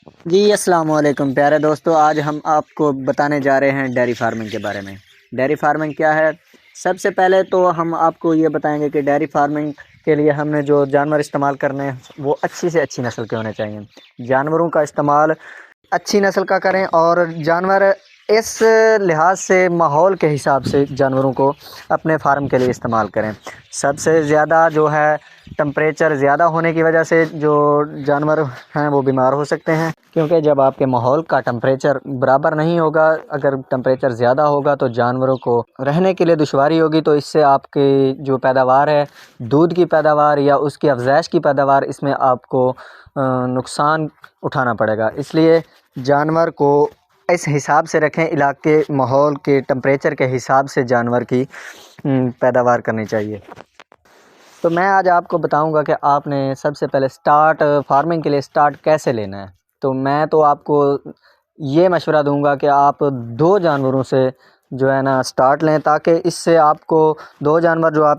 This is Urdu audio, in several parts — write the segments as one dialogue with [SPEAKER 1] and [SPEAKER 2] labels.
[SPEAKER 1] جی السلام علیکم پیارے دوستو، آج ہم آپ کو بتانے جا رہے ہیں ڈیری فارمنگ کے بارے میں۔ ڈیری فارمنگ کیا ہے؟ سب سے پہلے تو ہم آپ کو یہ بتائیں گے کہ ڈیری فارمنگ کے لیے ہم نے جو جانور استعمال کرنے ہیں وہ اچھی سے اچھی نسل کے ہونے چاہیے۔ جانوروں کا استعمال اچھی نسل کا کریں، اور جانور اس لحاظ سے ماحول کے حساب سے جانوروں کو اپنے فارم کے لیے استعمال کریں۔ سب سے زیادہ جو ہے ٹمپریچر زیادہ ہونے کی وجہ سے جو جانور ہیں وہ بیمار ہو سکتے ہیں، کیونکہ جب آپ کے ماحول کا ٹمپریچر برابر نہیں ہوگا، اگر ٹمپریچر زیادہ ہوگا تو جانوروں کو رہنے کے لیے دشواری ہوگی، تو اس سے آپ کی جو پیداوار ہے، دودھ کی پیداوار یا اس کی افزائش کی پیداوار، اس میں آپ کو نقصان اٹھانا پڑے گا۔ اس لیے جانور کو اس حساب سے رکھیں، علاقے ماحول کے ٹمپریچر کے حساب سے جانور کی پیداوار کرنی چاہیے۔ تو میں آج آپ کو بتاؤں گا کہ آپ نے سب سے پہلے فارمنگ کے لیے سٹارٹ کیسے لینا ہے۔ تو میں تو آپ کو یہ مشورہ دوں گا کہ آپ 2 جانوروں سے جو ہے نا سٹارٹ لیں، تاکہ اس سے آپ کو 2 جانور جو آپ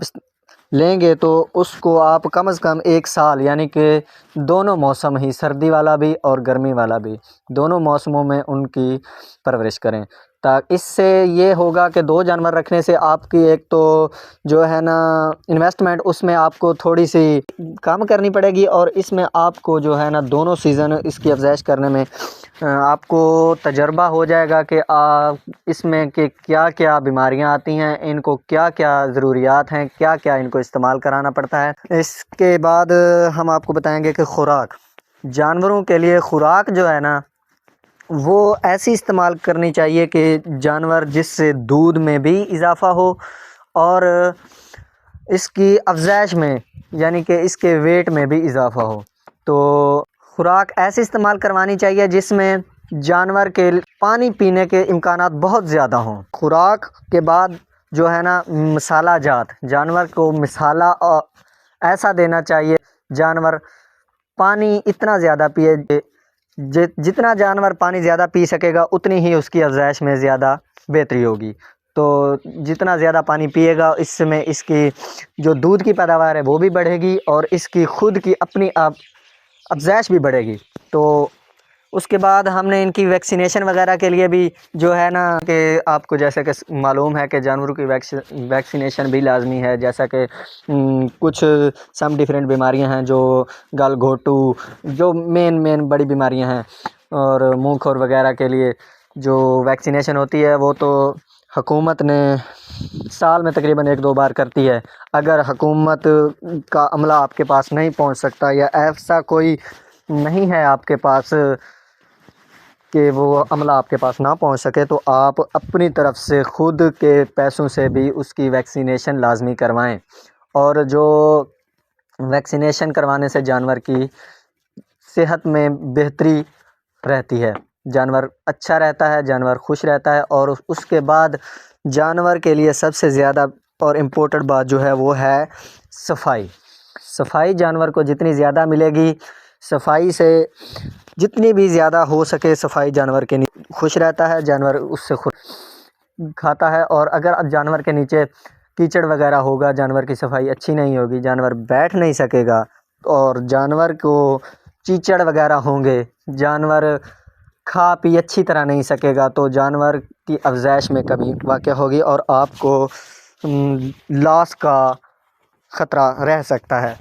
[SPEAKER 1] لیں گے تو اس کو آپ کم از کم 1 سال، یعنی کہ دونوں موسم ہی، سردی والا بھی اور گرمی والا بھی، دونوں موسموں میں ان کی پرورش کریں۔ اس سے یہ ہوگا کہ 2 جانور رکھنے سے آپ کی ایک تو جو ہے نا انویسٹمنٹ اس میں آپ کو تھوڑی سی کم کرنی پڑے گی، اور اس میں آپ کو جو ہے نا دونوں سیزن اس کی افزائش کرنے میں آپ کو تجربہ ہو جائے گا کہ اس میں کہ کیا کیا بیماریاں آتی ہیں، ان کو کیا کیا ضروریات ہیں، کیا کیا ان کو استعمال کرانا پڑتا ہے۔ اس کے بعد ہم آپ کو بتائیں گے کہ خوراک، جانوروں کے لیے خوراک جو ہے نا وہ ایسی استعمال کرنی چاہیے کہ جانور جس سے دودھ میں بھی اضافہ ہو اور اس کی افزائش میں، یعنی کہ اس کے ویٹ میں بھی اضافہ ہو۔ تو خوراک ایسی استعمال کروانی چاہیے جس میں جانور کے پانی پینے کے امکانات بہت زیادہ ہوں۔ خوراک کے بعد جو ہے نا مسالہ جات، جانور کو مسالہ ایسا دینا چاہیے جانور پانی اتنا زیادہ پیے، جتنا جانور پانی زیادہ پی سکے گا اتنی ہی اس کی افزائش میں زیادہ بہتری ہوگی۔ تو جتنا زیادہ پانی پیے گا، اس میں اس کی جو دودھ کی پیداوار ہے وہ بھی بڑھے گی، اور اس کی خود کی اپنی افزائش بھی بڑھے گی۔ تو اس کے بعد ہم نے ان کی ویکسینیشن وغیرہ کے لیے بھی جو ہے نا کہ آپ کو جیسے کہ معلوم ہے کہ جانوروں کی ویکسینیشن بھی لازمی ہے، جیسا کہ کچھ سم ڈیفرنٹ بیماریاں ہیں جو گل گھوٹو، جو مین بڑی بیماریاں ہیں، اور منہ کھور وغیرہ کے لیے جو ویکسینیشن ہوتی ہے وہ تو حکومت نے سال میں تقریباً 1-2 بار کرتی ہے۔ اگر حکومت کا عملہ آپ کے پاس نہیں پہنچ سکتا، یا ایسا کوئی نہیں ہے آپ کے پاس کہ وہ عملہ آپ کے پاس نہ پہنچ سکے، تو آپ اپنی طرف سے خود کے پیسوں سے بھی اس کی ویکسینیشن لازمی کروائیں۔ اور جو ویکسینیشن کروانے سے جانور کی صحت میں بہتری رہتی ہے، جانور اچھا رہتا ہے، جانور خوش رہتا ہے۔ اور اس کے بعد جانور کے لیے سب سے زیادہ اور امپورٹنٹ بات جو ہے وہ ہے صفائی جانور کو جتنی زیادہ ملے گی، صفائی سے جتنی بھی زیادہ ہو سکے صفائی جانور کے خوش رہتا ہے، جانور اس سے خوش کھاتا ہے۔ اور اگر جانور کے نیچے کیچڑ وغیرہ ہوگا، جانور کی صفائی اچھی نہیں ہوگی، جانور بیٹھ نہیں سکے گا، اور جانور کو چیچڑ وغیرہ ہوں گے، جانور کھا پی اچھی طرح نہیں سکے گا، تو جانور کی افزائش میں کمی واقع ہوگی، اور آپ کو لاس کا خطرہ رہ سکتا ہے۔